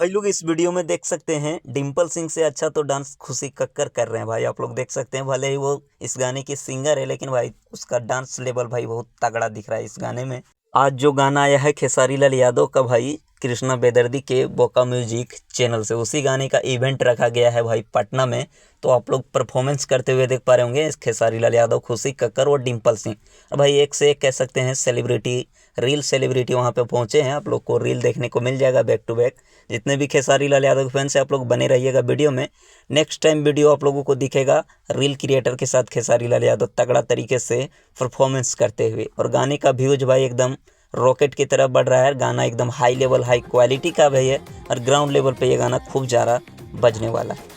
भाई लोग इस वीडियो में देख सकते हैं डिम्पल सिंह से अच्छा तो डांस खुशी कक्कर कर रहे हैं भाई। आप लोग देख सकते हैं, भले ही वो इस गाने की सिंगर है लेकिन भाई उसका डांस लेवल भाई बहुत तगड़ा दिख रहा है इस गाने में। आज जो गाना आया है खेसारी लाल यादव का भाई कृष्णा बेदर्दी के बोका म्यूजिक चैनल से, उसी गाने का इवेंट रखा गया है भाई पटना में। तो आप लोग परफॉर्मेंस करते हुए देख पा रहे होंगे खेसारी लाल यादव, खुशी कक्कर और डिम्पल सिंह। और भाई एक से एक कह सकते हैं सेलिब्रिटी, रील सेलिब्रिटी वहाँ पे पहुंचे हैं। आप लोग को रील देखने को मिल जाएगा बैक टू बैक। जितने भी खेसारी लाल यादव के फैंस हैं आप लोग बने रहिएगा वीडियो में। नेक्स्ट टाइम वीडियो आप लोगों को दिखेगा रील क्रिएटर के साथ खेसारी लाल यादव तगड़ा तरीके से परफॉर्मेंस करते हुए। और गाने का व्यूज भाई एकदम रॉकेट की तरफ बढ़ रहा है। गाना एकदम हाई लेवल हाई क्वालिटी का भी है और ग्राउंड लेवल पे ये गाना खूब ज़्यादा बजने वाला है।